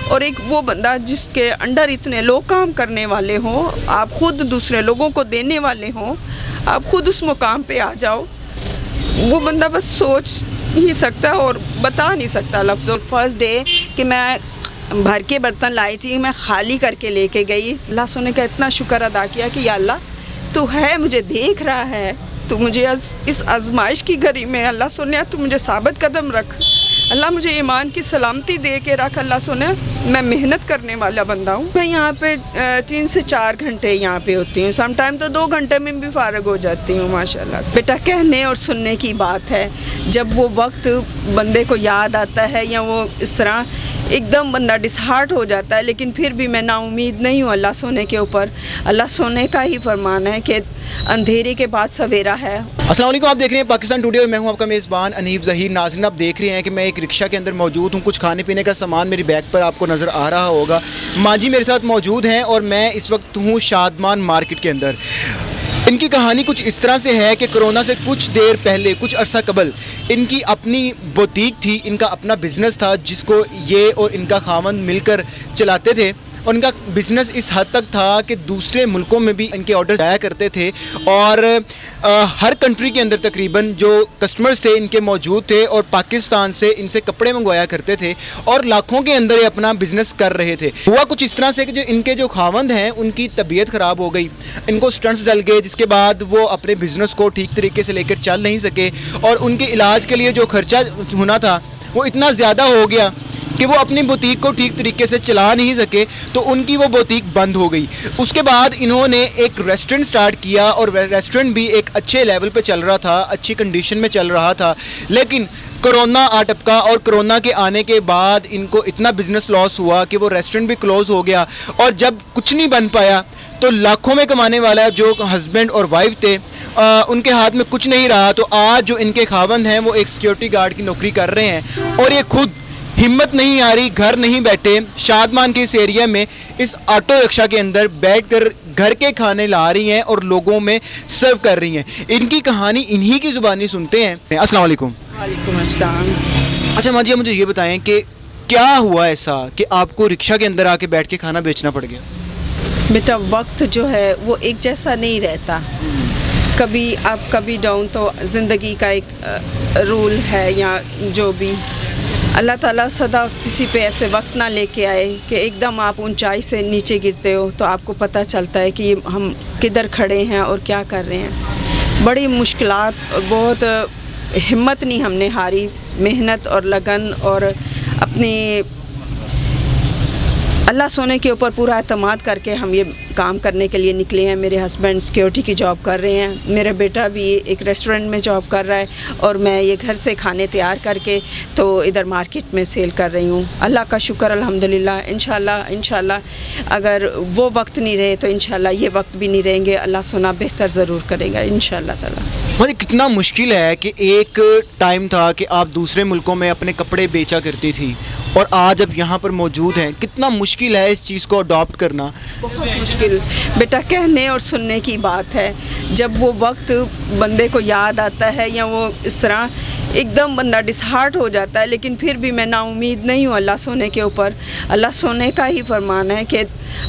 اور ایک وہ بندہ جس کے انڈر اتنے لوگ کام کرنے والے ہوں، آپ خود دوسرے لوگوں کو دینے والے ہوں، آپ خود اس مقام پہ آ جاؤ، وہ بندہ بس سوچ ہی سکتا اور بتا نہیں سکتا لفظوں۔ فرسٹ ڈے کہ میں بھر کے برتن لائی تھی، میں خالی کر کے لے کے گئی، اللہ سونے کا اتنا شکر ادا کیا کہ یا اللہ تو ہے، مجھے دیکھ رہا ہے، تو مجھے اس آزمائش کی گھڑی میں اللہ سونے تو مجھے ثابت قدم رکھ، اللہ مجھے ایمان کی سلامتی دے کے رکھ، اللہ سونے میں محنت کرنے والا بندہ ہوں۔ میں یہاں پہ 3 سے 4 گھنٹے یہاں پہ ہوتی ہوں، سم ٹائم تو 2 گھنٹے میں بھی فارغ ہو جاتی ہوں ماشاءاللہ سے۔ بیٹا کہنے اور سننے کی بات ہے، جب وہ وقت بندے کو یاد آتا ہے یا وہ اس طرح ایک دم بندہ ڈسہارٹ ہو جاتا ہے، لیکن پھر بھی میں نا امید نہیں ہوں اللہ سونے کے اوپر۔ اللہ سونے کا ہی فرمان ہے کہ اندھیرے کے بعد سویرا ہے۔ السلام علیکم، آپ دیکھ رہے ہیں پاکستان ٹوڈے اور میں ہوں آپ کا میزبان انیب ظہیر۔ ناظرین، آپ دیکھ رہے ہیں کہ میں ایک رکشہ کے اندر موجود ہوں، کچھ کھانے پینے کا سامان میری بیگ پر آپ کو نظر آ رہا ہوگا۔ ماں جی میرے ساتھ موجود ہیں اور میں اس وقت ہوں شادمان مارکیٹ کے اندر۔ ان کی کہانی کچھ اس طرح سے ہے کہ کرونا سے کچھ دیر پہلے، کچھ عرصہ قبل، ان کی اپنی بوتیک تھی، ان کا اپنا بزنس تھا جس کو یہ اور ان کا خاوند مل کر چلاتے تھے، اور ان کا بزنس اس حد تک تھا کہ دوسرے ملکوں میں بھی ان کے آرڈر جایا کرتے تھے، اور ہر کنٹری کے اندر تقریباً جو کسٹمرز تھے ان کے موجود تھے، اور پاکستان سے ان سے کپڑے منگوایا کرتے تھے، اور لاکھوں کے اندر یہ اپنا بزنس کر رہے تھے۔ ہوا کچھ اس طرح سے کہ جو ان کے جو خاوند ہیں ان کی طبیعت خراب ہو گئی، ان کو سٹنٹس ڈل گئے، جس کے بعد وہ اپنے بزنس کو ٹھیک طریقے سے لے کر چل نہیں سکے، اور ان کے علاج کے لیے جو خرچہ ہونا تھا وہ اتنا زیادہ ہو گیا کہ وہ اپنی بوتیک کو ٹھیک طریقے سے چلا نہیں سکے، تو ان کی وہ بوتیک بند ہو گئی۔ اس کے بعد انہوں نے ایک ریسٹورنٹ سٹارٹ کیا، اور ریسٹورنٹ بھی ایک اچھے لیول پہ چل رہا تھا، اچھی کنڈیشن میں چل رہا تھا، لیکن کرونا آ ٹپکا، اور کرونا کے آنے کے بعد ان کو اتنا بزنس لاس ہوا کہ وہ ریسٹورنٹ بھی کلوز ہو گیا، اور جب کچھ نہیں بن پایا تو لاکھوں میں کمانے والا جو ہسبینڈ اور وائف تھے ان کے ہاتھ میں کچھ نہیں رہا۔ تو آج جو ان کے خاوند ہیں وہ ایک سیکیورٹی گارڈ کی نوکری کر رہے ہیں، اور یہ خود ہمت نہیں آ رہی، گھر نہیں بیٹھے، شادمان کے اس ایریا میں اس آٹو رکشہ کے اندر بیٹھ کر گھر کے کھانے لا رہی ہیں اور لوگوں میں سرو کر رہی ہیں۔ ان کی کہانی انہی کی زبانی سنتے ہیں۔ السلام علیکم۔ وعلیکم السلام۔ اچھا ماں جی، مجھے یہ بتائیں کہ کیا ہوا ایسا کہ آپ کو رکشہ کے اندر آ کے بیٹھ کے کھانا بیچنا پڑ گیا؟ بیٹا وقت جو ہے وہ ایک جیسا نہیں رہتا، کبھی اپ کبھی ڈاؤن، تو زندگی کا ایک رول ہے، یا جو بھی اللہ تعالیٰ صدا کسی پہ ایسے وقت نہ لے کے آئے کہ ایک دم آپ اونچائی سے نیچے گرتے ہو، تو آپ کو پتہ چلتا ہے کہ یہ ہم کدھر کھڑے ہیں اور کیا کر رہے ہیں۔ بڑی مشکلات، بہت ہمت نہیں ہم نے ہاری، محنت اور لگن اور اپنی اللہ سونے کے اوپر پورا اعتماد کر کے ہم یہ کام کرنے کے لیے نکلے ہیں۔ میرے ہسبینڈ سیکیورٹی کی جاب کر رہے ہیں، میرا بیٹا بھی ایک ریسٹورنٹ میں جاب کر رہا ہے، اور میں یہ گھر سے کھانے تیار کر کے تو ادھر مارکیٹ میں سیل کر رہی ہوں۔ اللہ کا شکر الحمدللہ۔ انشاءاللہ اگر وہ وقت نہیں رہے تو انشاءاللہ یہ وقت بھی نہیں رہیں گے، اللہ سونا بہتر ضرور کرے گا انشاءاللہ تعالیٰ۔ مجھے کتنا مشکل ہے کہ ایک ٹائم تھا کہ آپ دوسرے ملکوں میں اپنے کپڑے بیچا کرتی تھی، اور آج اب یہاں پر موجود ہیں، کتنا مشکل ہے اس چیز کو اڈاپٹ کرنا؟ بہت مشکل بیٹا، کہنے اور سننے کی بات ہے، جب وہ وقت بندے کو یاد آتا ہے یا وہ اس طرح ایک دم بندہ ڈسہارٹ ہو جاتا ہے، لیکن پھر بھی میں نا امید نہیں ہوں اللہ سونے کے اوپر۔ اللہ سونے کا ہی فرمان ہے کہ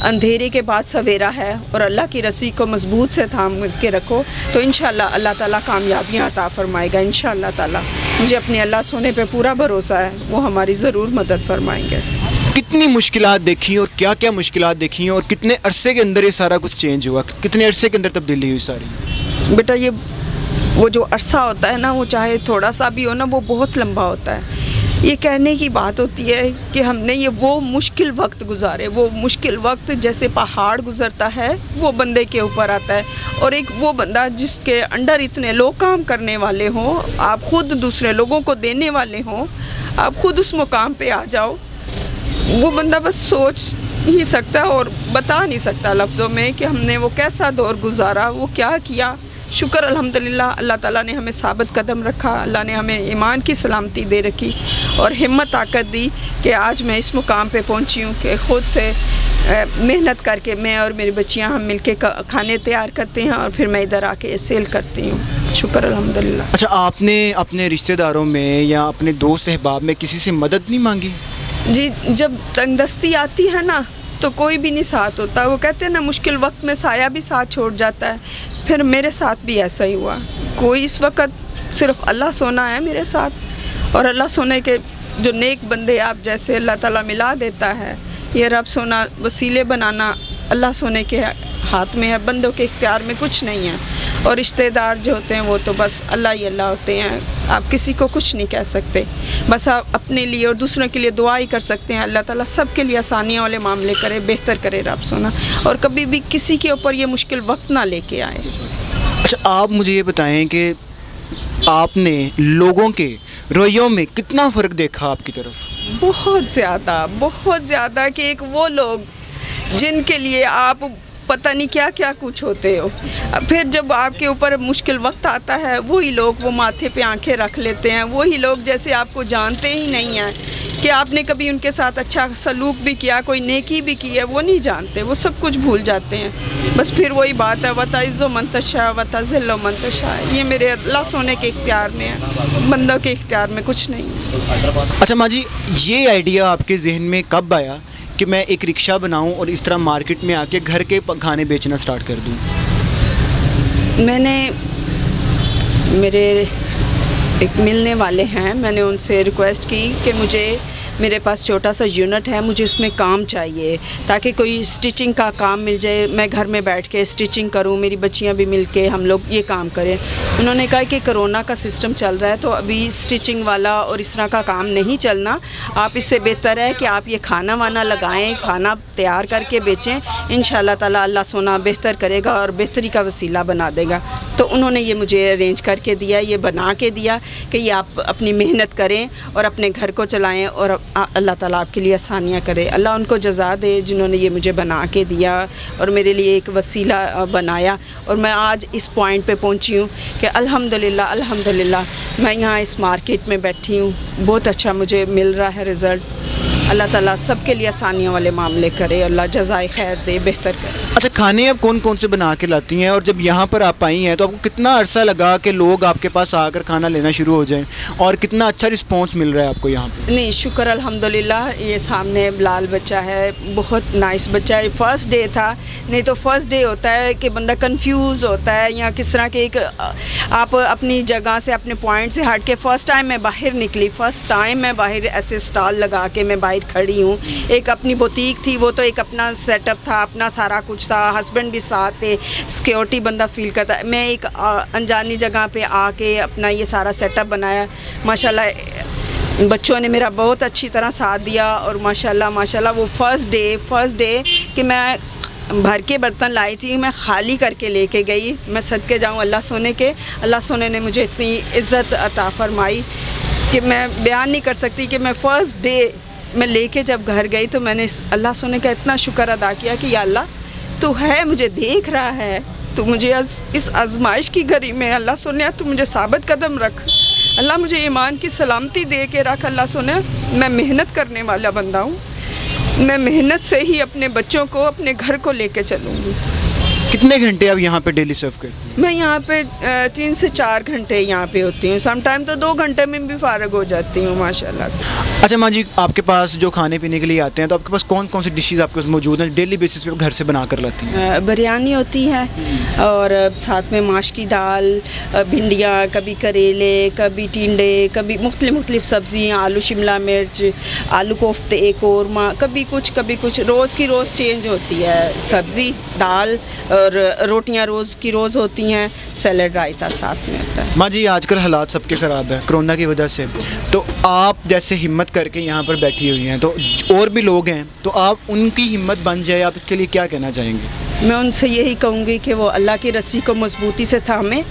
اندھیرے کے بعد سویرا ہے، اور اللہ کی رسی کو مضبوط سے تھام کے رکھو تو انشاءاللہ اللہ تعالیٰ کامیابیاں عطا فرمائے گا انشاءاللہ تعالیٰ۔ مجھے اپنے اللہ سونے پہ پورا بھروسہ ہے، وہ ہماری ضرور مدد فرمائیں گے۔ کتنی مشکلات دیکھی اور کیا کیا مشکلات دیکھی، اور کتنے عرصے کے اندر یہ سارا کچھ چینج ہوا، کتنے عرصے کے اندر تبدیلی ہوئی ساری؟ بیٹا وہ جو عرصہ ہوتا ہے نا، وہ چاہے تھوڑا سا بھی ہو نا، وہ بہت لمبا ہوتا ہے۔ یہ کہنے کی بات ہوتی ہے کہ ہم نے وہ مشکل وقت گزارے، وہ مشکل وقت جیسے پہاڑ گزرتا ہے وہ بندے کے اوپر آتا ہے، اور ایک وہ بندہ جس کے انڈر اتنے لوگ کام کرنے والے ہوں، آپ خود دوسرے لوگوں کو دینے والے ہوں، آپ خود اس مقام پہ آ جاؤ، وہ بندہ بس سوچ ہی سکتا اور بتا نہیں سکتا لفظوں میں کہ ہم نے وہ کیسا دور گزارا، وہ کیا کیا۔ شکر الحمدللہ، اللہ تعالیٰ نے ہمیں ثابت قدم رکھا، اللہ نے ہمیں ایمان کی سلامتی دے رکھی اور ہمت طاقت دی کہ آج میں اس مقام پہ پہنچی ہوں کہ خود سے محنت کر کے میں اور میری بچیاں ہم مل کے کھانے تیار کرتے ہیں، اور پھر میں ادھر آ کے سیل کرتی ہوں۔ شکر الحمدللہ۔ اچھا، آپ نے اپنے رشتہ داروں میں یا اپنے دوست احباب میں کسی سے مدد نہیں مانگی؟ जी, जब तंगदस्ती आती है ना तो कोई भी नहीं साथ होता। वो कहते हैं ना, मुश्किल वक्त में साया भी साथ छोड़ जाता है। फिर मेरे साथ भी ऐसा ही हुआ। कोई इस वक्त सिर्फ अल्लाह सोना है मेरे साथ, और अल्लाह सोने के जो नेक बंदे आप जैसे अल्लाह ताला मिला देता है। ये रब सोना वसीले बनाना अल्लाह सोने के हाथ में है, बंदों के इख्तियार में कुछ नहीं है। और रिश्तेदार जो होते हैं वो तो बस अल्लाह ही अल्लाह होते हैं। आप किसी को कुछ नहीं कह सकते, बस आप अपने लिए और दूसरों के लिए दुआ ही कर सकते हैं। अल्लाह ताला सब के लिए आसानियाँ वाले मामले करे, बेहतर करे रब सोना, और कभी भी किसी के ऊपर ये मुश्किल वक्त ना लेके आए। अच्छा, आप मुझे ये बताएं कि आपने लोगों के रवैयों में कितना फ़र्क देखा आपकी तरफ? बहुत ज़्यादा कि एक वो लोग जिनके लिए आप पता नहीं क्या क्या कुछ होते हो, फिर जब आपके ऊपर मुश्किल वक्त आता है वही लोग वो माथे पे आंखें रख लेते हैं। वही लोग जैसे आपको जानते ही नहीं हैं कि आपने कभी उनके साथ अच्छा सलूक भी किया, कोई नेकी भी की है, वो नहीं जानते, वो सब कुछ भूल जाते हैं। बस फिर वही बात है, वतइज़्ज़ु मन तशा वतज़िल्लु मन तशा। ये मेरे अल्लाह सोने के इख्तियार में है, बंदों के इख्तियार में कुछ नहीं है। अच्छा माँ जी, ये आइडिया आपके जहन में कब आया कि मैं एक रिक्शा बनाऊं और इस तरह मार्केट में आके घर के खाने बेचना स्टार्ट कर दूं? मैंने, मेरे एक मिलने वाले हैं, मैंने उनसे रिक्वेस्ट की कि मेरे पास छोटा सा यूनिट है, मुझे उसमें काम चाहिए ताकि कोई स्टिचिंग का काम मिल जाए, मैं घर में बैठ के स्टिचिंग करूं, मेरी बच्चियां भी मिल के हम लोग ये काम करें। उन्होंने कहा कि कोरोना का सिस्टम चल रहा है तो अभी स्टिचिंग वाला और इस तरह का काम नहीं चलना, आप इससे बेहतर है कि आप ये खाना वाना लगाएं, खाना तैयार करके बेचें, इंशाल्लाह ताला अल्लाह सोना बेहतर करेगा और बेहतरी का वसीला बना देगा। तो उन्होंने ये मुझे अरेंज करके दिया, ये बना के दिया कि ये आप अपनी मेहनत करें और अपने घर को चलाएं और अल्लाह ताला आपके लिए आसानियाँ करे। अल्लाह उनको जज़ा दे जिन्होंने ये मुझे बना के दिया और मेरे लिए एक वसीला बनाया, और मैं आज इस पॉइंट पे पहुंची हूँ कि अल्हम्दुलिल्लाह मैं यहाँ इस मार्केट में बैठी हूँ। बहुत अच्छा मुझे मिल रहा है रिज़ल्ट। अल्लाह ताला सबके लिए आसानियों वाले मामले करे, अल्लाह जज़ाए खैर दे, बेहतर करे। अच्छा, खाने अब कौन कौन से बना के लाती हैं, और जब यहाँ पर आप आई हैं तो आपको कितना अरसा लगा कि लोग आपके पास आकर खाना लेना शुरू हो जाएं, और कितना अच्छा रिस्पांस मिल रहा है आपको यहाँ पे? नहीं, शुक्र अल्हम्दुलिल्लाह। ये सामने बिलाल बच्चा है, बहुत नाइस बच्चा है। फर्स्ट डे था, नहीं तो फर्स्ट डे होता है कि बंदा कंफ्यूज होता है या किस तरह के, एक आप अपनी जगह से अपने पॉइंट से हट के, फ़र्स्ट टाइम मैं बाहर निकली, फ़र्स्ट टाइम मैं बाहर ऐसे स्टॉल लगा के मैं बाहर खड़ी हूँ। एक अपनी बुटीक थी, वो तो एक अपना सेटअप था, अपना सारा कुछ था, हस्बैंड भी साथ थे, सिक्योरिटी बंदा फील करता है। मैं एक अनजानी जगह पे आके अपना ये सारा सेटअप बनाया। माशाल्लाह बच्चों ने मेरा बहुत अच्छी तरह साथ दिया, और माशाल्लाह वो फर्स्ट डे कि मैं भर के बर्तन लाई थी, मैं खाली करके लेके गई। मैं सदके जाऊँ अल्लाह सोने के, अल्लाह सोने ने मुझे इतनी इज़्ज़त अता फरमाई कि मैं बयान नहीं कर सकती। कि मैं फ़र्स्ट डे मैं लेके जब घर गई तो मैंने अल्लाह सोने का इतना शुक्र अदा किया कि या अल्लाह तू है, मुझे देख रहा है, तू मुझे इस आजमाइश की घड़ी में अल्लाह सोने तू मुझे साबित कदम रख, अल्लाह मुझे ईमान की सलामती दे के रख। अल्लाह सोने, मैं मेहनत करने वाला बंदा हूँ, मैं मेहनत से ही अपने बच्चों को, अपने घर को लेके चलूँगी। कितने घंटे आप यहाँ पे डेली सर्व करते हैं? मैं यहाँ पे 3 से 4 घंटे यहाँ पे होती हूँ, सम टाइम तो 2 घंटे में भी फारग हो जाती हूँ माशाल्लाह से। अच्छा माँ जी, आपके पास जो खाने पीने के लिए आते हैं तो आपके पास कौन कौन सी डिशेज़ आपके पास मौजूद हैं डेली बेसिस पे घर से बना कर लाती हैं? बिरयानी होती है, और साथ में माश की दाल, भिंडियाँ, कभी करेले, कभी टिंडे, कभी मुख्तलिफ सब्ज़ियाँ, आलू शिमला मिर्च, आलू कोफ्ते, कोरमा, कभी कुछ रोज़ की रोज़ चेंज होती है। सब्ज़ी, दाल और रोटियां रोज़ की रोज़ होती हैं, सैलड रायता साथ में होता है। माँ जी, आजकल हालात सबके ख़राब है कोरोना की वजह से, तो आप जैसे हिम्मत करके यहाँ पर बैठी हुई हैं, तो और भी लोग हैं, तो आप उनकी हिम्मत बन जाए, आप इसके लिए क्या कहना चाहेंगे? मैं उनसे यही कहूँगी कि वो अल्लाह की रस्सी को मजबूती से थामें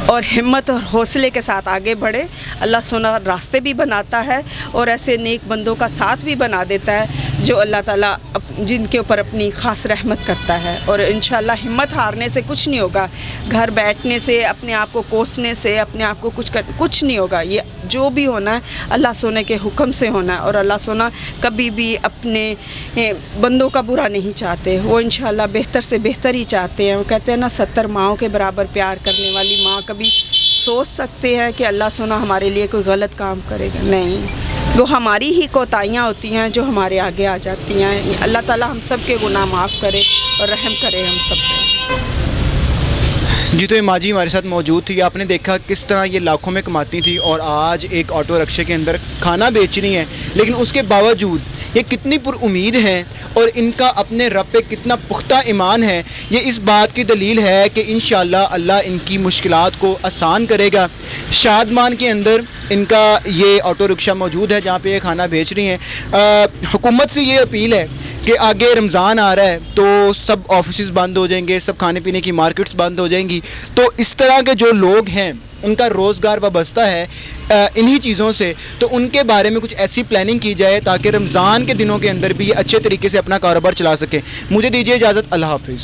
और हिम्मत और हौसले के साथ आगे बढ़े। अल्लाह सोना रास्ते भी बनाता है और ऐसे नेक बंदों का साथ भी बना देता है जो अल्लाह ताला जिनके ऊपर अपनी ख़ास रहमत करता है। और इंशाअल्लाह हिम्मत हारने से कुछ नहीं होगा, घर बैठने से, अपने आप को कोसने से, अपने आप को कुछ नहीं होगा। ये जो भी होना है अल्लाह सोने के हुक्म से होना है, और अल्लाह सोना कभी भी अपने बंदों का बुरा नहीं चाहते, वो इंशाअल्लाह बेहतर से बेहतर ही चाहते हैं। वो कहते हैं ना, 70 माँओं के बराबर प्यार करने वाली माँ कभी सोच सकते हैं कि अल्लाह सोना हमारे लिए कोई गलत काम करेगा? नहीं, वो हमारी ही कोताहियाँ होती हैं जो हमारे आगे आ जाती हैं। अल्लाह ताला हम सब के गुनाह माफ़ करे और रहम करे हम सब पे। जी, तो ये माँ जी हमारे साथ मौजूद थी। आपने देखा किस तरह ये लाखों में कमाती थी और आज एक ऑटो रिक्शे के अंदर खाना बेच रही हैं, लेकिन उसके बावजूद ये कितनी पुरुमीद हैं और इनका अपने रब पे कितना पुख्ता ईमान है, ये इस बात की दलील है कि इंशाअल्लाह अल्लाह इनकी मुश्किलात को आसान करेगा। शादमान के अंदर इनका ये ऑटो रिक्शा मौजूद है जहाँ पे ये खाना बेच रही हैं। हुकूमत से ये अपील है कि आगे रमज़ान आ रहा है तो सब ऑफिस बंद हो जाएंगे, सब खाने पीने की मार्केट्स बंद हो जाएंगी, तो इस तरह के जो लोग हैं उनका रोज़गार वाबस्ता है इन्हीं चीज़ों से, तो उनके बारे में कुछ ऐसी प्लानिंग की जाए ताकि रमज़ान के दिनों के अंदर भी ये अच्छे तरीके से अपना कारोबार चला सकें। मुझे दीजिए इजाज़त, अल्लाह हाफ़िज़।